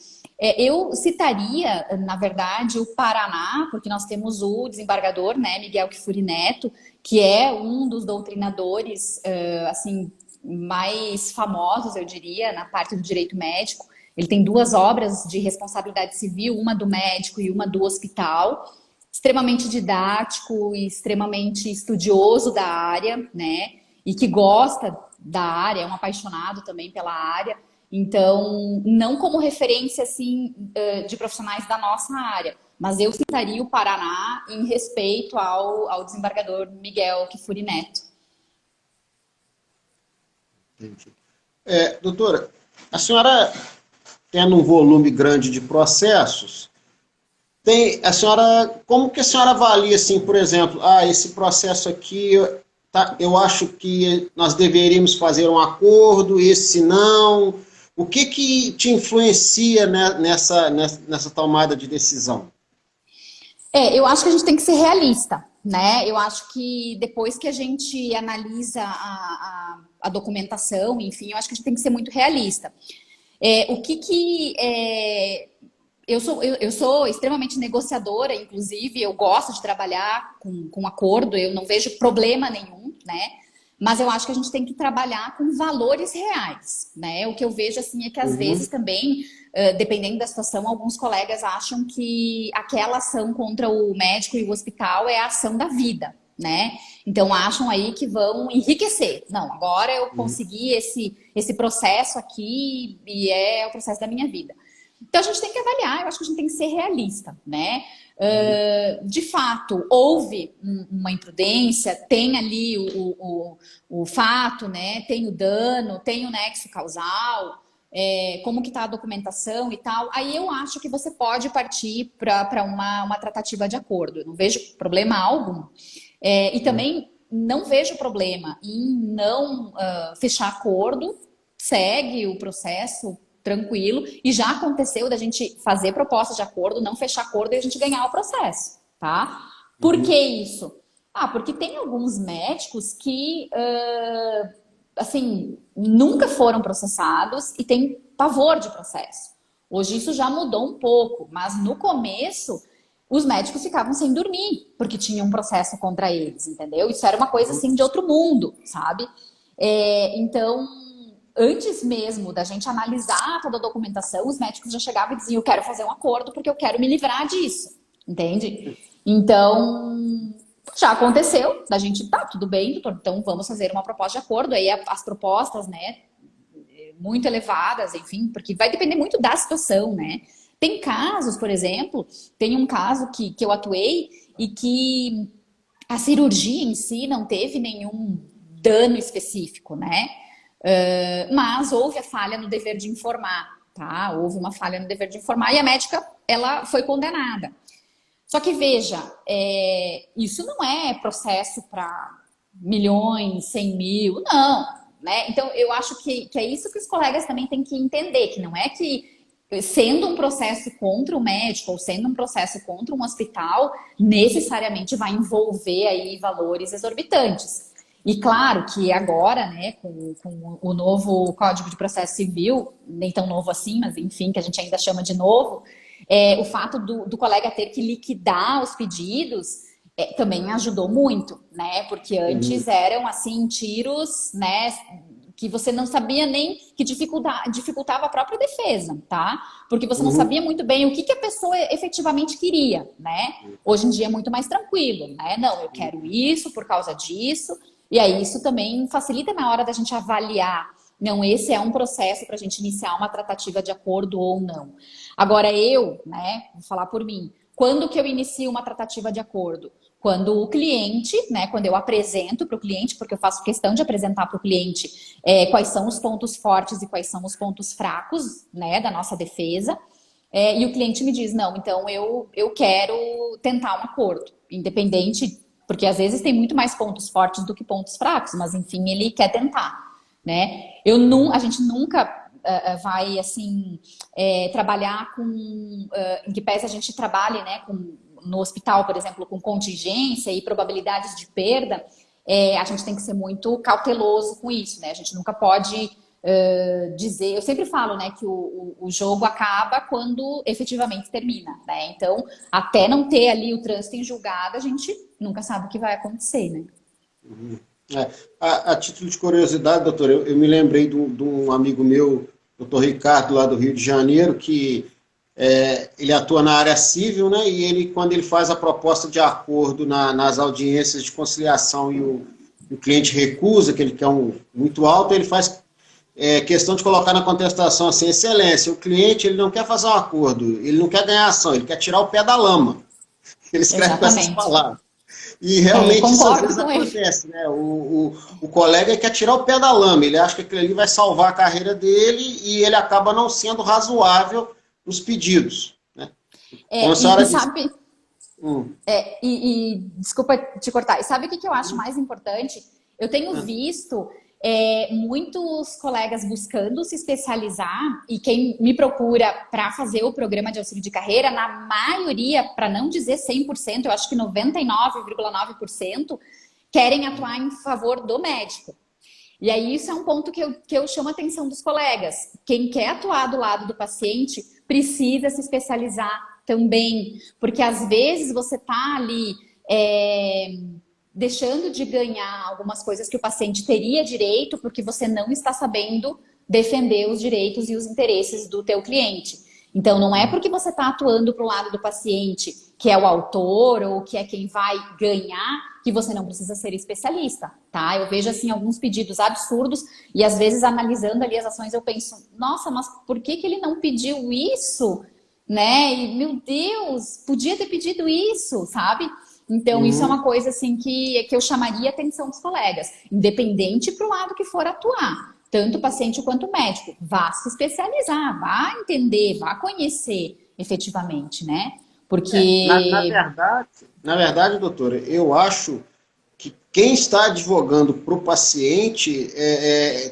Eu citaria, na verdade, o Paraná, porque nós temos o desembargador, né, Miguel Kfouri Neto, que é um dos doutrinadores, assim, mais famosos, eu diria, na parte do direito médico. Ele tem 2 obras de responsabilidade civil, uma do médico e uma do hospital, extremamente didático e extremamente estudioso da área, né? E que gosta da área, é um apaixonado também pela área. Então, não como referência, assim, de profissionais da nossa área, mas eu citaria o Paraná em respeito ao desembargador Miguel Kfouri Neto. Entendi. Doutora, a senhora, tendo um volume grande de processos, como que a senhora avalia, assim, por exemplo, esse processo aqui, eu acho que nós deveríamos fazer um acordo, esse não. O que te influencia, né, nessa tomada de decisão? Eu acho que a gente tem que ser realista, né? Eu acho que depois que a gente analisa a documentação, enfim, eu acho que a gente tem que ser muito realista. Eu sou extremamente negociadora, inclusive, eu gosto de trabalhar com acordo, eu não vejo problema nenhum, né? Mas eu acho que a gente tem que trabalhar com valores reais, né? O que eu vejo, assim, é que às vezes também, dependendo da situação, alguns colegas acham que aquela ação contra o médico e o hospital é a ação da vida, né? Então acham aí que vão enriquecer. Não, agora eu consegui esse processo aqui e é o processo da minha vida. Então a gente tem que avaliar, eu acho que a gente tem que ser realista, né? De fato, houve uma imprudência, tem ali o fato, né? Tem o dano, tem o nexo causal, como que está a documentação e tal. Aí eu acho que você pode partir para uma tratativa de acordo. Eu não vejo problema algum. E também não vejo problema em não fechar acordo, segue o processo tranquilo, e já aconteceu da gente fazer proposta de acordo, não fechar acordo e a gente ganhar o processo, tá? Por que isso? Porque tem alguns médicos que, assim, nunca foram processados e têm pavor de processo. Hoje isso já mudou um pouco, mas no começo os médicos ficavam sem dormir porque tinha um processo contra eles, entendeu? Isso era uma coisa assim de outro mundo, sabe? Então, antes mesmo da gente analisar toda a documentação, os médicos já chegavam e diziam: eu quero fazer um acordo porque eu quero me livrar disso, entende? Então, já aconteceu da gente, tá, tudo bem, doutor, então vamos fazer uma proposta de acordo. Aí as propostas, né, muito elevadas, enfim, porque vai depender muito da situação, né? Tem casos, por exemplo, tem um caso que eu atuei e que a cirurgia em si não teve nenhum dano específico, né? Mas houve a falha no dever de informar, tá? Houve uma falha no dever de informar e a médica, ela foi condenada. Só que veja, isso não é processo para milhões, 100 mil, não, né? Então eu acho que é isso que os colegas também têm que entender, que não é que sendo um processo contra o médico ou sendo um processo contra um hospital, necessariamente vai envolver aí valores exorbitantes. E claro que agora, né, com o novo Código de Processo Civil, nem tão novo assim, mas enfim, que a gente ainda chama de novo, o fato do colega ter que liquidar os pedidos também ajudou muito, né? Porque antes eram, assim, tiros, né, que você não sabia nem que dificultava a própria defesa, tá? Porque você não sabia muito bem o que a pessoa efetivamente queria, né? Hoje em dia é muito mais tranquilo, né? Não, eu quero isso por causa disso. E aí isso também facilita na hora da gente avaliar. Não, esse é um processo para a gente iniciar uma tratativa de acordo ou não. Agora eu, né, vou falar por mim, quando que eu inicio uma tratativa de acordo? Quando o cliente, né, quando eu apresento para o cliente, porque eu faço questão de apresentar para o cliente quais são os pontos fortes e quais são os pontos fracos, né, da nossa defesa, e o cliente me diz, não, então eu quero tentar um acordo, independente, porque às vezes tem muito mais pontos fortes do que pontos fracos, mas enfim, ele quer tentar, né? A gente nunca vai, assim, trabalhar com, em que pese a gente trabalhe, né, no hospital, por exemplo, com contingência e probabilidades de perda, a gente tem que ser muito cauteloso com isso, né? A gente nunca pode dizer... Eu sempre falo, né, que o jogo acaba quando efetivamente termina, né? Então, até não ter ali o trânsito em julgado, a gente nunca sabe o que vai acontecer, né? A título de curiosidade, doutor, eu me lembrei de um amigo meu, doutor Ricardo, lá do Rio de Janeiro, que ele atua na área civil, né? E ele, quando ele faz a proposta de acordo nas audiências de conciliação e o cliente recusa, que ele quer muito alto, ele faz questão de colocar na contestação assim, excelência, o cliente ele não quer fazer um acordo, ele não quer ganhar ação, ele quer tirar o pé da lama. Ele escreve com essas palavras. E realmente isso às vezes acontece, né? O colega quer tirar o pé da lama, ele acha que aquilo ali vai salvar a carreira dele e ele acaba não sendo razoável nos pedidos, né? Como a senhora disse. Sabe, desculpa te cortar, e sabe o que eu acho mais importante? Eu tenho visto muitos colegas buscando se especializar e quem me procura para fazer o programa de auxílio de carreira, na maioria, para não dizer 100%, eu acho que 99,9% querem atuar em favor do médico. E aí isso é um ponto que eu chamo a atenção dos colegas. Quem quer atuar do lado do paciente precisa se especializar também, porque às vezes você está ali deixando de ganhar algumas coisas que o paciente teria direito porque você não está sabendo defender os direitos e os interesses do teu cliente. Então, não é porque você está atuando para o lado do paciente, que é o autor ou que é quem vai ganhar, que você não precisa ser especialista, tá? Eu vejo, assim, alguns pedidos absurdos e, às vezes, analisando ali as ações, eu penso, nossa, mas por que ele não pediu isso? Né? E, meu Deus, podia ter pedido isso, sabe? Então, isso é uma coisa, assim, que eu chamaria a atenção dos colegas, independente para o lado que for atuar. Tanto o paciente quanto o médico. Vá se especializar, vá entender, vá conhecer efetivamente, né? Porque... Na verdade, doutora, eu acho que quem está advogando para o paciente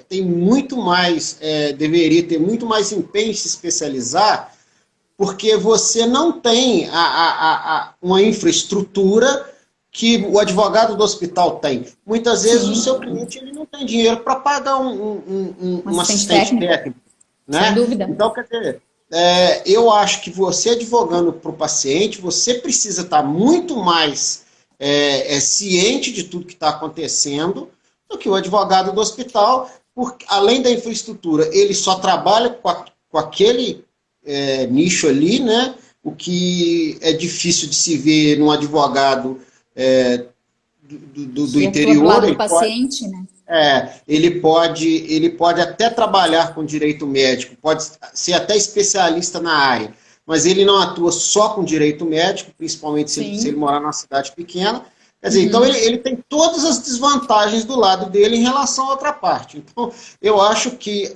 tem muito mais, deveria ter muito mais empenho em se especializar, porque você não tem uma infraestrutura que o advogado do hospital tem. Muitas vezes o seu cliente ele não tem dinheiro para pagar um assistente técnico. Né? Sem dúvida. Então, quer dizer, eu acho que você advogando para o paciente, você precisa estar muito mais ciente de tudo que está acontecendo do que o advogado do hospital, porque além da infraestrutura, ele só trabalha com aquele nicho ali, né? O que é difícil de se ver num advogado do interior. Do paciente, né? ele pode até trabalhar com direito médico, pode ser até especialista na área, mas ele não atua só com direito médico, principalmente se ele morar numa cidade pequena. Quer dizer, então ele tem todas as desvantagens do lado dele em relação à outra parte. Então, eu acho que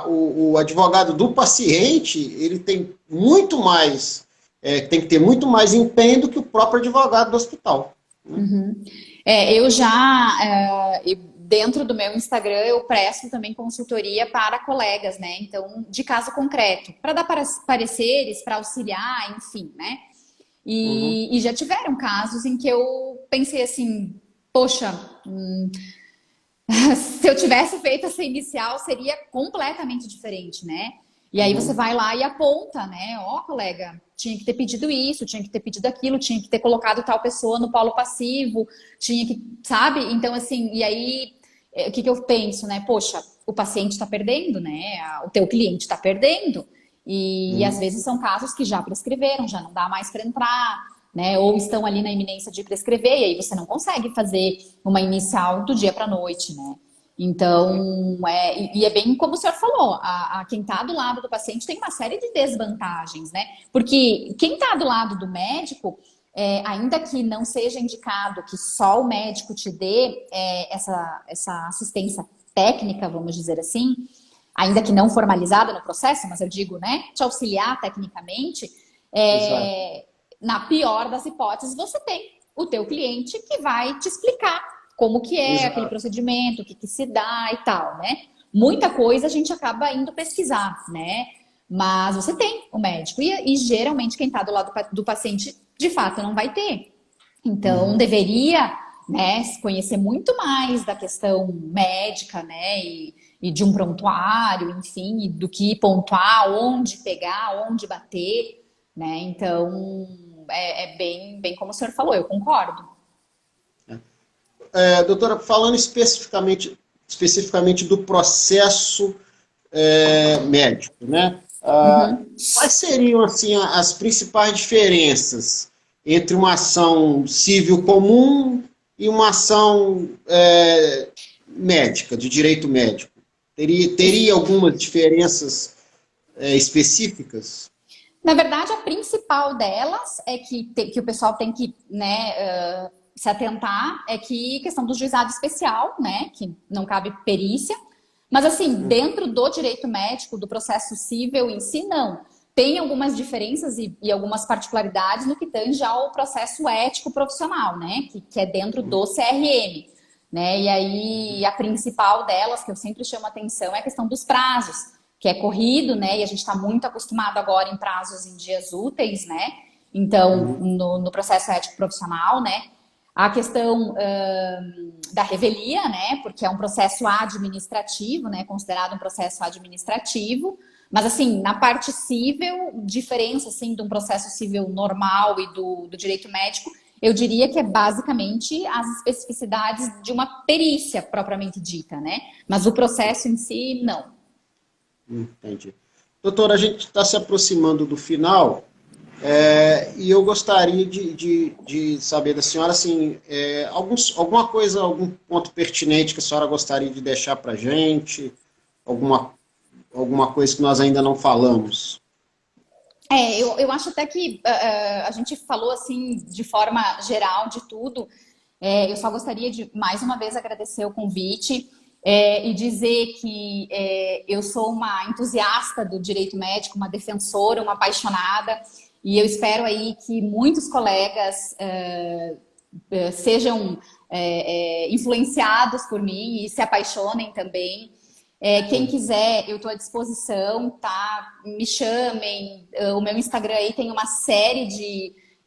o advogado do paciente, ele tem muito mais, tem que ter muito mais empenho do que o próprio advogado do hospital. Uhum. Dentro do meu Instagram, eu presto também consultoria para colegas, né? Então, de caso concreto, para dar pareceres, para auxiliar, enfim, né? E já tiveram casos em que eu pensei assim, poxa, se eu tivesse feito essa inicial, seria completamente diferente, né? E aí você vai lá e aponta, né? Ó, colega, tinha que ter pedido isso, tinha que ter pedido aquilo, tinha que ter colocado tal pessoa no polo passivo, tinha que, sabe? Então, assim, e aí, o que eu penso, né? Poxa, o paciente está perdendo, né? O teu cliente está perdendo. E às vezes são casos que já prescreveram, já não dá mais para entrar, né? Ou estão ali na iminência de prescrever, e aí você não consegue fazer uma inicial do dia para a noite, né? Então, é bem como o senhor falou, quem está do lado do paciente tem uma série de desvantagens, né? Porque quem está do lado do médico, ainda que não seja indicado que só o médico te dê essa assistência técnica, vamos dizer assim, ainda que não formalizada no processo, mas eu digo, né, te auxiliar tecnicamente, na pior das hipóteses, você tem o teu cliente que vai te explicar como que é aquele procedimento, o que se dá e tal, né? Muita coisa a gente acaba indo pesquisar, né? Mas você tem o médico e geralmente quem está do lado do paciente, de fato, não vai ter. Então, deveria, né, conhecer muito mais da questão médica, né? E de um prontuário, enfim, do que pontuar, onde pegar, onde bater, né? Então, bem como o senhor falou, eu concordo. Doutora, falando especificamente do processo médico, né? Quais seriam assim as principais diferenças entre uma ação civil comum e uma ação médica, de direito médico? Teria algumas diferenças específicas? Na verdade, a principal delas é que o pessoal tem que, né, se atentar, é que questão do juizado especial, né, que não cabe perícia, mas assim, dentro do direito médico, do processo civil em si, não. Tem algumas diferenças e algumas particularidades no que tange ao processo ético profissional, né, que é dentro do CRM, né, e aí a principal delas, que eu sempre chamo a atenção, é a questão dos prazos, que é corrido, né, e a gente está muito acostumado agora em prazos em dias úteis, né, então, no processo ético profissional, né, a questão da revelia, né, porque é um processo administrativo, né, considerado um processo administrativo, mas assim, na parte civil, diferença assim de um processo civil normal e do direito médico, eu diria que é basicamente as especificidades de uma perícia propriamente dita, né, mas o processo em si, não. Entendi. Doutora, a gente está se aproximando do final e eu gostaria de saber da senhora assim, alguma coisa, algum ponto pertinente que a senhora gostaria de deixar para a gente, alguma coisa que nós ainda não falamos. Eu acho até que a gente falou assim de forma geral de tudo. Eu só gostaria de mais uma vez agradecer o convite. E dizer que eu sou uma entusiasta do direito médico, uma defensora, uma apaixonada, e eu espero aí que muitos colegas sejam influenciados por mim e se apaixonem também. Quem quiser, eu estou à disposição, tá? Me chamem. O meu Instagram aí tem uma série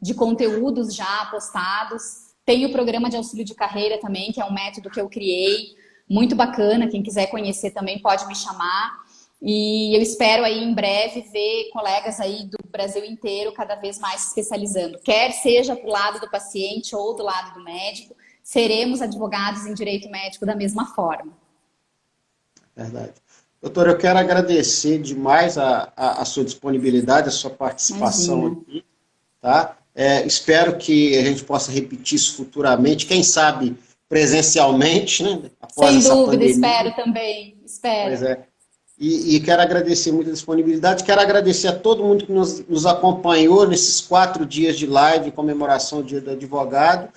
de conteúdos já postados. Tem o programa de auxílio de carreira também, que é um método que eu criei. Muito bacana, quem quiser conhecer também pode me chamar. E eu espero aí em breve ver colegas aí do Brasil inteiro cada vez mais se especializando. Quer seja do lado do paciente ou do lado do médico, seremos advogados em direito médico da mesma forma. Verdade. Doutora, eu quero agradecer demais a sua disponibilidade, a sua participação aqui. Tá? Espero que a gente possa repetir isso futuramente. Quem sabe presencialmente, né? Após Sem essa dúvida, pandemia. espero também, Pois espero. é. E quero agradecer muito a disponibilidade, quero agradecer a todo mundo que nos acompanhou nesses 4 dias de live em comemoração do Dia do Advogado,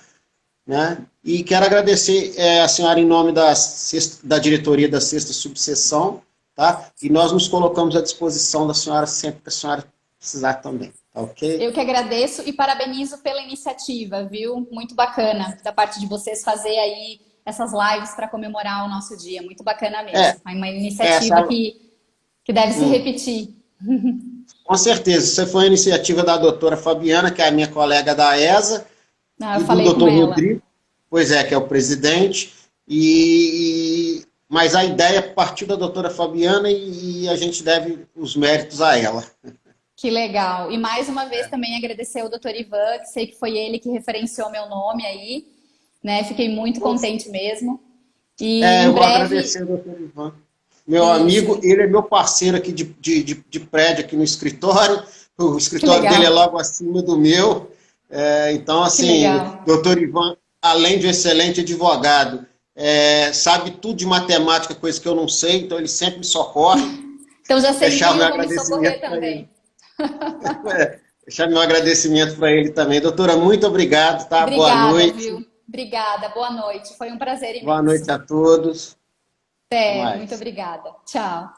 né? E quero agradecer a senhora em nome da diretoria da sexta subseção, tá? E nós nos colocamos à disposição da senhora sempre que a senhora precisar também, tá ok? Eu que agradeço e parabenizo pela iniciativa, viu? Muito bacana da parte de vocês fazer aí essas lives para comemorar o nosso dia. Muito bacana É, mesmo. É uma iniciativa essa, que deve se repetir. com certeza, isso foi a iniciativa da doutora Fabiana, que é a minha colega da ESA, Ah, eu e do falei com doutor ela. Rodrigo, pois é, que é o presidente, mas a ideia partiu da doutora Fabiana e a gente deve os méritos a ela. Que legal. E mais uma vez também agradecer ao Dr. Ivan, que sei que foi ele que referenciou meu nome aí, né? Fiquei muito contente mesmo. E em Eu vou breve, agradecer ao doutor Ivan. Meu isso, amigo, ele é meu parceiro aqui de prédio aqui no escritório, o que escritório dele é legal, logo acima do meu, então, que assim, legal. doutor Ivan, além de um excelente advogado, sabe tudo de matemática, coisa que eu não sei, então ele sempre me socorre. Então já Deixar serviu, meu vou me socorrer agradecimento para ele. também. Deixar meu agradecimento para ele também. Doutora, muito obrigado, tá? Boa Obrigada, noite. viu? Obrigada, boa noite. Foi um prazer Boa noite imenso. a todos. Até Até, muito mais. obrigada. Tchau.